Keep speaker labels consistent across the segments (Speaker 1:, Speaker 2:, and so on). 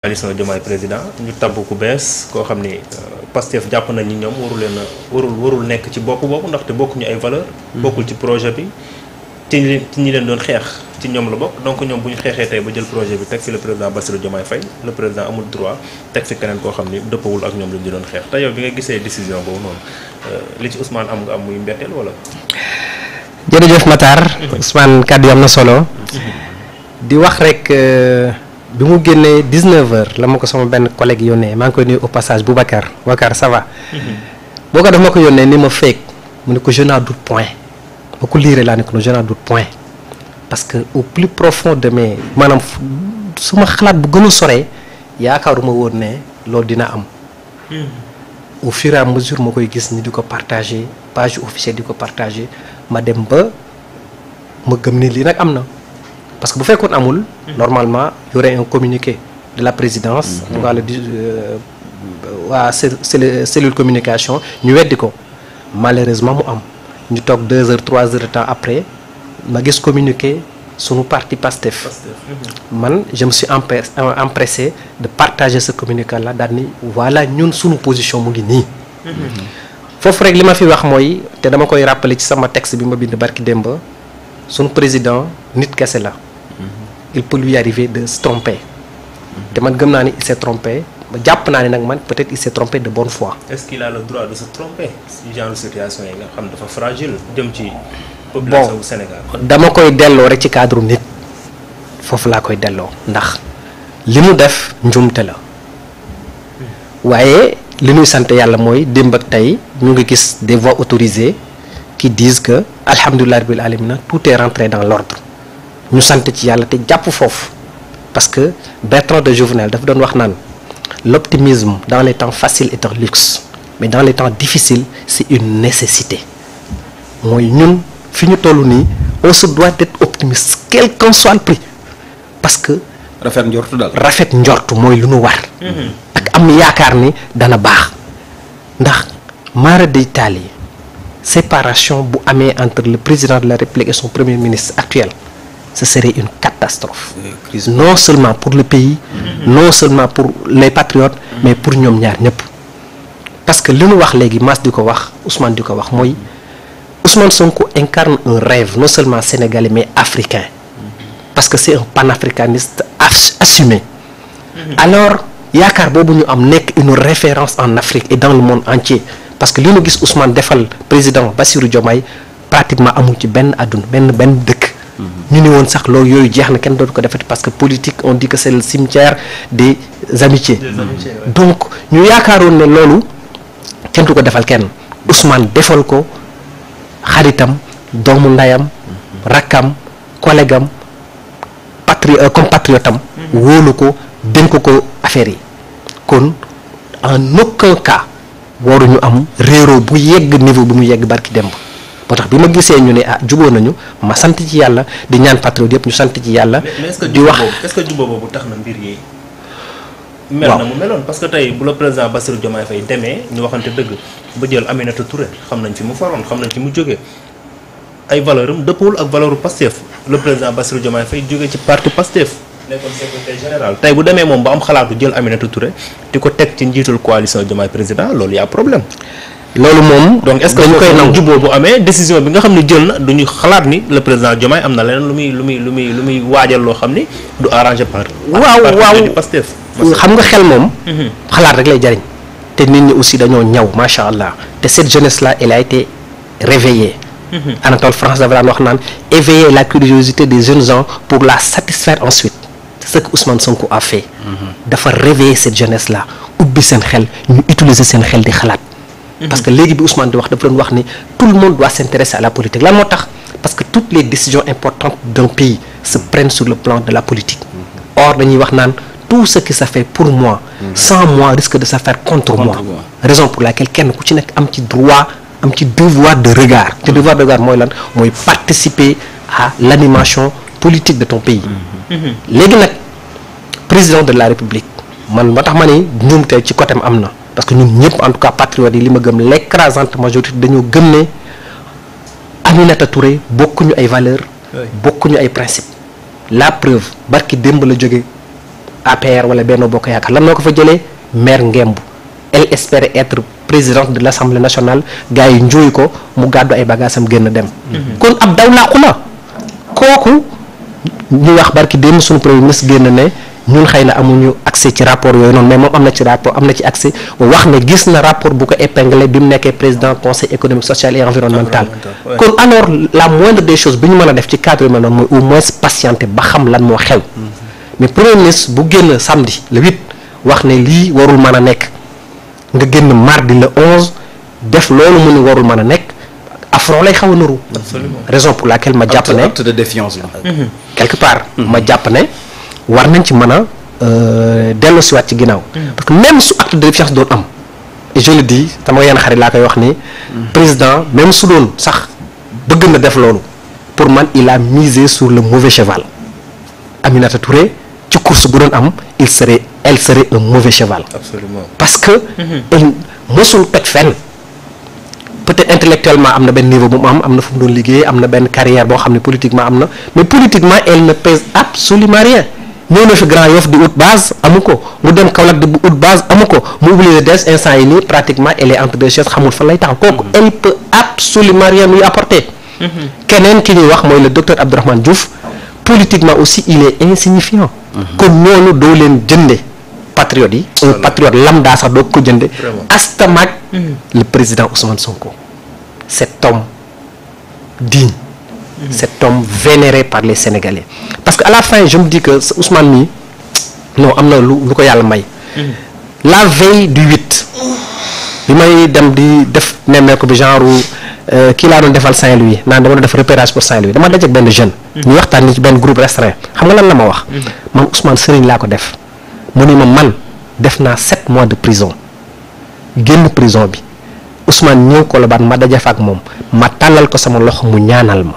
Speaker 1: coalition Diomaye président ñu tabb ku bees koo xam ni Pastef jàpp nañ ni ñoom warul nekk ci bopp boobu ndaxte bokkuñu ay valeur bokkul ci projet bi ci ñi leen doon xeex ci ñoom la bokk donc ñoom bu ñu xeexee tey ba jël projet bi teg fi le président Bassirou Diomaye Faye le président amul droit teg fi keneen koo xam ni dëppawul ak ñoom lu ñu doon xeex te yow bi nga gisee décision boobu noonu li ci Ousmane am nga am muy mbetteel wala.
Speaker 2: jërëjëf Matar. Ousmane kàddu yi am na solo. di wax rek. bi mu génnee 19h la ma ko sama benn collègue yónnee maa ngi koy nuyu au passage Boubacar ça va. boo ko def ma ko yónnee ni ma fekk mu ne ko je n'en doute point ma ko liiree laa ne ko je n'en doute point parce que au plus profond de mes maanaam suma xalaat bu gën a soree yaakaaruma woon ne loolu dina am. au fur et à mesure ma koy gis ni di ko partager page officielle di ko partager ma dem ba ma gëm ni lii nag am na. parce que bu fekkoon amul normalement y aurait un communiqué de la présidence waa cellule communication ñu weddi ko malheureusement mu am ñu toog 2 heures 3 heures de temps après ma gis communiqué sunu parti Pastef man je me suis empressé de partager ce communiqué là daal ni voilà ñun sunu position mu ngi nii foofu rek li ma fi wax mooy te dama koy rappeler ci sama texte bi ma bind barki démb sunu président nit kese la il peut lui arriver de se tromper te man gëm naa ni il s'est trompé jàpp naa ni nag man peut-être il s'est trompé de bonne foi.
Speaker 1: Est-ce qu'il a le droit de se tromper ci genre situation yi nga xam dafa fragile jëm ci population bu Sénégal.
Speaker 2: dama koy delloo rek ci cadre nit foofu laa koy delloo ndax li mu def njuumte la waaye li ñuy sant yàlla mooy démb ak tey ñu ngi gis des voix autorisées qui disent que alhamdulilah rabbil alamin tout est rentré dans l'ordre ñu sant ci yàlla te jàpp foofu parce que Bertrand de Jouvenel dafa doon wax naan l'optimisme dans les temps faciles est un luxe mais dans les temps difficiles c'est une nécessité mooy ñun fi ñu toll nii on se doit d'être optimiste quel qu'en soit le prix parce que
Speaker 3: rafet njortu daal
Speaker 2: rafet njortu mooy lu nu war ak am yaakaar ni dana baax ndax mara d'Italie séparation bu amee entre le président de la République et son premier ministre actuel ce serait une catastrophe non seulement pour le pays non seulement pour les patriotes mais pour ñoom ñaar ñëpp parce que li ñu wax léegi Mass di ko wax Ousmane di ko wax mooy Ousmane Sonko incarne un rêve non seulement sénégalais mais africain parce que c'est un panafricaniste assumé alors yaakaar boobu ñu am nekk une référence en Afrique et dans le monde entier parce que li ñu gis Ousmane defal président Bassirou Diomaye pratiquement amul ci benn àdduna benn dëkk ñu ne woon sax loolu yooyu jeex na kenn dootu ko defati parce que politique on dit que c'est le cimetière des amitiés donc ñu yaakaaroon ne loolu kenn du ko defal kenn Ousmane defal ko xaritam doomu ndayam rakkam collègue am compatriotam wóolu ko dénk ko affaire yi kon en aucun cas waruñu am réeroo bu yegg niveau bi mu yegg barki demb moo tax bi ma gisee ñu ne juboo nañu ma sant ci yàlla di ñaan patriote yëpp ñu sant ci yàlla. di wax
Speaker 1: est-ce que juboo boobu tax na mbir yi. mel na mu meloon parce que tey bu la président Bassirou Diomaye Faye demee ñu waxante dëgg ba jël Aminata Touré xam nañ fi mu faroon xam nañ fi mu jógee ay valeur am dëppawul ak valeur Pastef le président Bassirou Diomaye Faye jógee ci parti Pastef nekkoon secrétaire général tey bu demee moom ba am xalaatu jël Aminata Touré di ko teg ci njiitul coalition Diomaye président loolu y a problème.
Speaker 2: loolu moom
Speaker 1: donc est-ce que ñu koy nangu juboo bu amee décision bi nga xam ne jël na duñu xalaat ni le président Diomaye am na leneen lu muy waajal loo xam ni du arrangé par
Speaker 2: waaw
Speaker 1: Pastef
Speaker 2: xam nga xel moom xalaat rek lay jariñ te nit ñi aussi dañoo ñaw macha allah te cette jeunesse là elle a été réveillée Anatole France dafa daan wax naan éveiller la curiosité des jeunes gens pour la satisfaire ensuite c'est ce que Ousmane Sonko a fait dafa réveiller cette jeunesse là ubbi seen xel ñu utiliser seen xel di xalaat parce que léegi bi Ousmane di wax dafa doon wax ni tout le monde doit s'intéresser à la politique lan moo tax parce que toutes les décisions importantes d'un pays se prennent sur le plan de la politique or dañuy wax naan tout ce qui se fait pour moi sans moi risque de se faire contre moi raison pour laquelle kenn ku ci nekk am ci droit am ci devoir de regard te devoir de regard mooy lan mooy participer à l'animation politique de ton pays léegi nag président de la République man moo tax ma ni njuumte ci côté am na parce que ñun ñëpp en tout cas patriotes yi li ma gëm l'écrasante majorité dañoo gëm ne Aminata Touré bokkuñu ay valeurs bokkuñu ay principes la preuve barki démb la jóge APR wala Benno Bokk Yaakaar lan moo ko fa jëlee maire Ngemb elle espérait être présidente de l'Assemblée nationale gars yi njuuy ko mu gàddu ay bagaasam génn dem. kon ab daw làqu la kooku ñu wax barki démb suñu premier ministre génn ne ñun xëy na amuñu accès ci rapport yooyu noonu mais moom am na ci rapport am na ci accès wax ne gis na rapport bu ko épinglé bi mu nekkee président conseil économique social et environnemental. kon alors la moindre des choses bi ñu mën a def ci cadre yu mel noonu mooy au moins patienter ba xam lan moo xew. mais premier ministre bu génn samedi le 8 wax ne lii warul mën a nekk nga génn mardi le 11 def loolu mu ni warul mën a nekk affront lay xaw a nuru. raison pour laquelle ma jàpp ne
Speaker 3: acte de défiance la.
Speaker 2: quelque part. ma jàpp ne war nañ ci mën a dellusiwaat ci ginnaaw. parce que même su acte de défiance doon am et je le dis sama yenn xarit laa koy wax ni. président même su doon sax bëgg na def loolu pour man il a misé sur le mauvais cheval. Aminata Touré ci course bu doon am elle serait un mauvais cheval.
Speaker 1: Absolument.
Speaker 2: parce que. elle mosul toj fenn. peut-être intellectuellement am na benn niveau bu mu am na fu mu doon liggéey am na benn carrière boo xam ne politiquement am na mais politiquement elle ne pèse absolument rien ñëw na fi Grand Yoff di ut base amu ko mu dem Kaolack di ut base amu ko mu obligé des instant yi nii pratiquement elle est entre deux chaises xamul fan lay taxaw kooku elle peut absolument rien lui apporter. keneen ki ñuy wax mooy le docteur Abdourahmane Diouf politiquement aussi il est insignifiant. kon ñooñu doo leen jënde patriote yi. un patriote lambda sax doo ko jënde astamaak le président Ousmane Sonko. cet homme digne. cet homme vénéré par les Sénégalais. parce que à la fin je me dis que Ousmane mii non am na lu ko yàlla may. la veille du 8 bi may dem di def nemmeeku bi genre kii laa doon defal Saint-Louis naan dama doon def repérage pour Saint-Louis dama dajeek benn jeune. ñu waxtaan ni ci benn groupe restreint xam nga lan la ma wax. man Ousmane Serigne laa ko def. mu ni ma man def naa 7 mois de prison génn prison bi Ousmane ñëw Colobane ma daje fa ak moom ma tàllal ko sama loxo mu ñaanal ma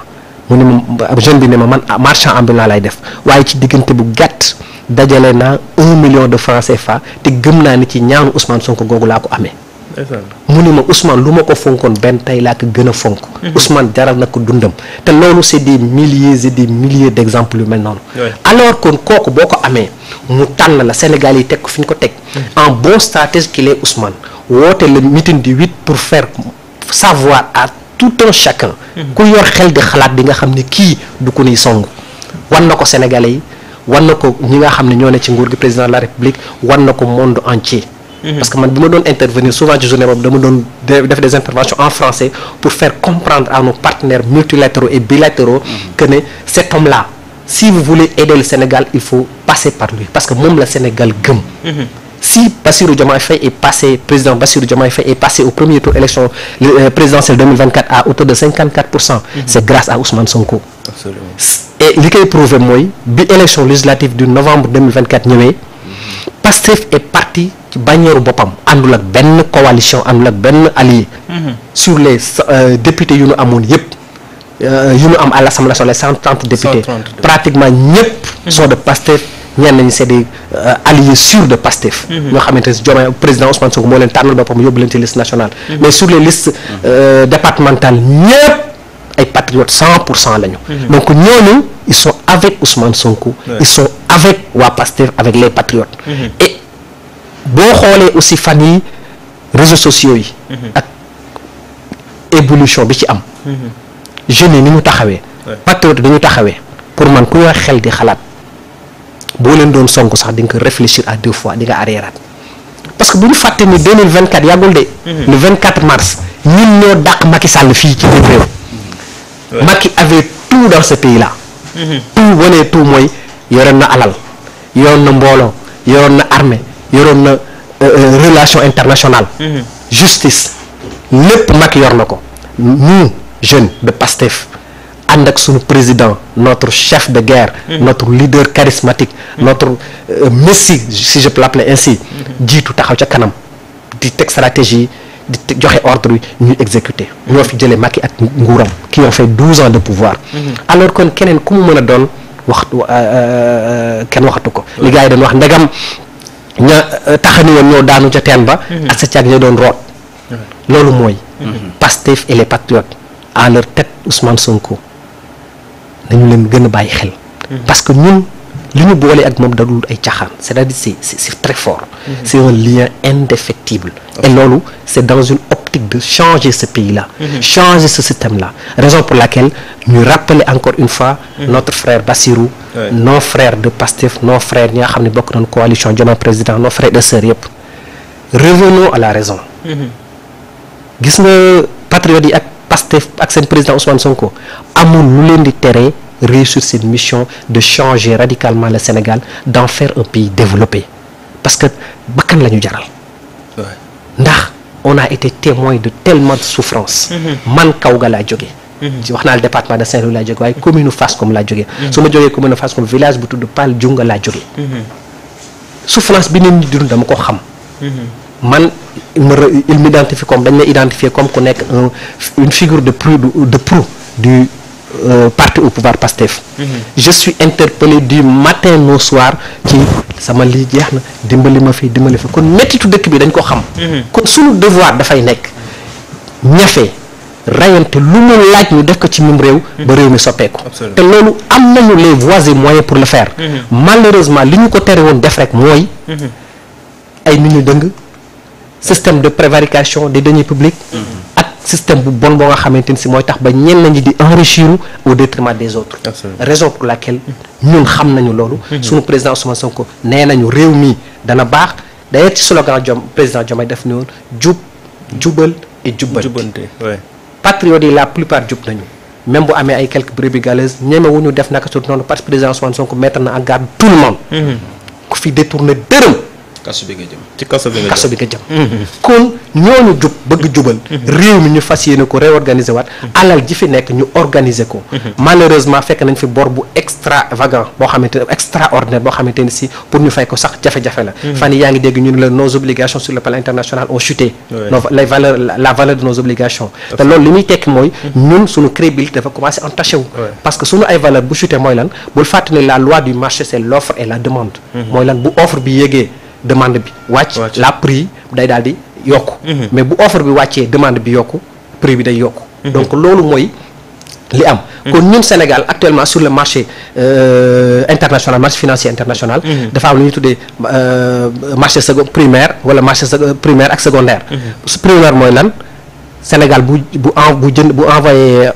Speaker 2: mu ni ma jeune bi ne ma man marchand ambulant lay def waaye ci diggante bu gàtt dajale naa 1 million de francs CFA te gëm naa ni ci ñaanu Ousmane Sonko googu laa ko amee. mu ni ma Ousmane lu ma ko fonkoon benn tey laa ko gën a fonk. Ousmane jaral na ko dundam te loolu c'est des milliers et des milliers d'exemples yu mel noonu. alors kon kooku boo ko amee mu tànn la Sénégal yi teg ko fi ñu ko teg. en bon stratège qu'il est Ousmane woote le meeting du 8 pour faire savoir à tout un chacun. ku yor xel di xalaat di nga xam ne kii du ko ni song. wan na ko Sénégalais yi wan na ko ñi nga xam ne ñoo ne ci nguur gi président de la République wan na ko monde entier. parce que man bi ma doon intervenir souvent ci journée boobu dama doon def des interventions en français pour faire comprendre à nos partenaires multilatéraux et bilatéraux que ne cet homme-là si vous voulez aider le Sénégal il faut passer par lui parce que moom la Sénégal gëm. si Bassirou Diomaye Faye est passé président Bassirou Diomaye Faye est passé au premier tour élection présidentielle 2024 à hauteur de 54%. c'est grâce à Ousmane Sonko.
Speaker 1: Absolument.
Speaker 2: et li koy prouvé mooy bi élection législative du novembre 2024 ñëwee. Pastef est parti ci bannière boppam àndul ak benn coalition àndul ak benn allié. sur les députés yu ñu amoon yëpp yu ñu am à l'Assemblée nationale 130 députés pratiquement ñëpp sont de Pastef ñenn ñi c'est des alliés sûrs de Pastef. ñoo xamante ne Diomaye président Ousmane Sonko moo leen tànnal boppam yóbbu leen ci liste nationale. mais sur les listes départementales ñëpp ay patriotes 100% lañu. donc ñooñu ils sont avec Ousmane Sonko. ils sont avec waa Pastef avec les patriotes. et boo xoolee aussi fan yi réseaux sociaux yi. ak évolution bi ci am. jeunes yi ni ñu taxawee. patriotes dañu taxawee pour man ku yor xel di xalaat boo leen doon sonk sax di nga ko réfléchir à 2 fois di nga arriéraat parce que bu ñu fàtte ni 2024 yàggul de. le 24 mars ñun ñoo dàq Macky Sall fii ci biir réew. Macky avait tout dans ce pays là. tout wane tout mooy yoroon na alal yoroon na mbooloo yoroon na armée yoroon na relation internationale. justice lépp Macky yor na ko. nous jeunes de Pastef ànd ak suñu président notre chef de guerre. notre leader charismatique. notre messie si je peux l'appeler ainsi. jiitu taxaw ca kanam di teg stratégie di joxe ordre yi ñuy exécuter. ñoo fi jëlee Macky ak nguuram qui ont fait 12 ans de pouvoir. alors kon keneen ku mu mën a doon waxtu kenn waxatu ko. li gars yi dañ wax ndegam ña taxani woon ñoo daanu ca teen ba. ak sa caag ñoo doon root. loolu mooy. Pastef et les patriotes à leur tête Ousmane Sonko nañu leen gën a bàyyi xel. parce que ñun li ñu boole ak moom dadul ay caaxaan c'est-à-dire c'est très fort. C'est un lien indéfectible. Et loolu c'est dans une optique de changer ce pays-là. Changer ce système-là. Raison pour laquelle ñu rappeler encore une fois notre frère Bassirou, nos frères de Pastef, nos frères ñi nga xam ne bokk nañu coalition Diomaye président, nos frères et sœurs yëpp. Revenons à la raison. Gis nga patriotes yi ak Pastef ak seen président Ousmane Sonko amul lu leen di tere réussir cette mission de changer radicalement le Sénégal, d'en faire un pays développé. Parce que bakkan la ñu jaral. Ndax on a été témoin de tellement de souffrance. Man Kaouga laa jógee. wax naa le département de Saint-Louis laa jógee waaye commune Fass comme laa jógee. su ma jógee commune Fass comme village bu tudd Pal Junga laa jógee. souffrance bi nit ñi di dund dama ko xam. man il m'identifie comme dañ la identifier comme ku nekk une figure de proue du parti au pouvoir Pastef. Je suis interpellé du matin au soir ci sama lii jeex na dimbali ma fi kon mettitu dëkk bi dañ ko xam. kon suñu devoir dafay nekk ñafe rayante lu mu laaj ñu def ko ci mim réew. ba réew mi soppeeku. te loolu am nañu les voies et moyens pour le faire. Malheureusement li ñu ko tere woon def rek mooy. ay nit ñu dëng système de prévarication des deniers publics. ak système bu bon boo nga xamante ni si mooy tax ba ñenn ñi di enrichir au détriment des autres. Raison pour laquelle ñun xam nañu loolu. suñu président Ousmane Sonko nee nañu réew mi dana baax d'ailleurs ci slogan président Diomaye def ni woon jub jubal et jubbanti. Patriotes yi la plupart jub nañu même bu amee ay quelques brebis galeuses ñemewuñu def naka su noonu parce que président Ousmane Sonko mettre na en garde tout le monde. ku fi détourné dërëm.
Speaker 3: kaso bi nga jëm
Speaker 1: ci kaso bi nga jëm.
Speaker 2: kon ñooñu jub bëgg jubal. réew mi ñu fas yéene ko réorganiser waat. alal ji fi nekk ñu organiser ko. malheureusement fekk nañ fi bor bu extravagant boo xamante ne extraordinaire boo xamante ne si pour ñu fay ko sax jafe-jafe la. fan yii yaa ngi dégg ñu ne la nos obligations sur le plan international ont chuté. la valeur de nos obligations. te loolu li muy tekki mooy. ñun suñu crédibilité dafa commencé entaché wu. parce que suñu ay valeur bu chuté mooy lan bul fàttali la loi du marché c'est l'offre et la demande. mooy lan bu offre bi yéegee. demande bi wàcc la prix day daal di yokku mais bu offre bi wàccee demande bi yokku prix bi day yokku donc loolu mooy li am kon ñun Sénégal actuellement sur le marché international marché financier international dafa am lu ñuy tuddee marché primaire wala marché primaire ak secondaire primaire mooy lan Sénégal bu envoyé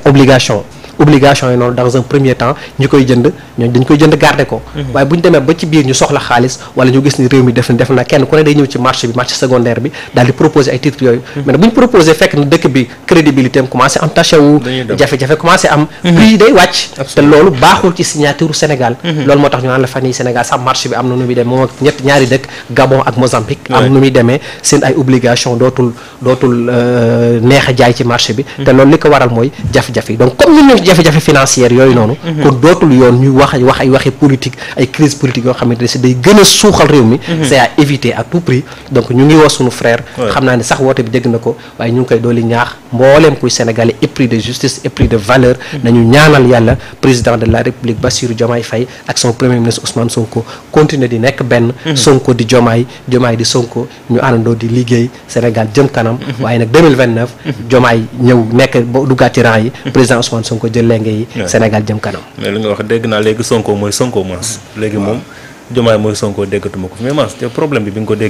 Speaker 2: obligation yi noonu dans un premier temps ñu koy jënd ñooñu dañ koy jënd garder ko waaye bu ñu demee ba ci biir ñu soxla xaalis wala ñu gis ni réew mi def na kenn ku ne day ñëw ci marché secondaire bi daal di proposer ay titres yooyu mais bu ñu proposer fekk na dëkk bi crédibilité am commencé entaché wu jafe-jafe commencé am prix day wàcc te loolu baaxul ci signature Sénégal loolu moo tax ñu naan la fan yi Sénégal sax marché bi am na nu muy demee moom ak ñaari dëkk Gabon ak Mozambique am nu muy demee seen ay obligation dootul neex a jaay ci marché bi te loolu li ko waral mooy jafe-jafe donc comme jafe-jafe financière yooyu noonu kon dootul yoon ñuy wax ay waxi politique ay crise politique yoo xamante ne si day gën a suuxal réew mi c'est à éviter à tout prix donc ñu ngi woo suñu frère xam naa ne sax woote bi dégg na ko waaye ñu ngi koy dooli ñaax mbooleem kuy sénégalais épris de justice épris de valeur nañu ñaanal yàlla président de la république Bassirou Diomaye Faye ak son premier ministre Ousmane Sonko continuer di nekk benn Sonko di Diomaye di Sonko ñu àndandoo di liggéey Sénégal jëm kanam waaye nag 2029 Diomaye ñëw nekk duggaat ci rang yi président Ousmane Sonko jël lenge yi Sénégal jëm kanam.
Speaker 1: mais li nga wax dégg naa léegi Sonko mooy Sonko Mass léegi moom Diomaye mooy Sonko déggatuma ko mais Mass te problème bi nga ko dégg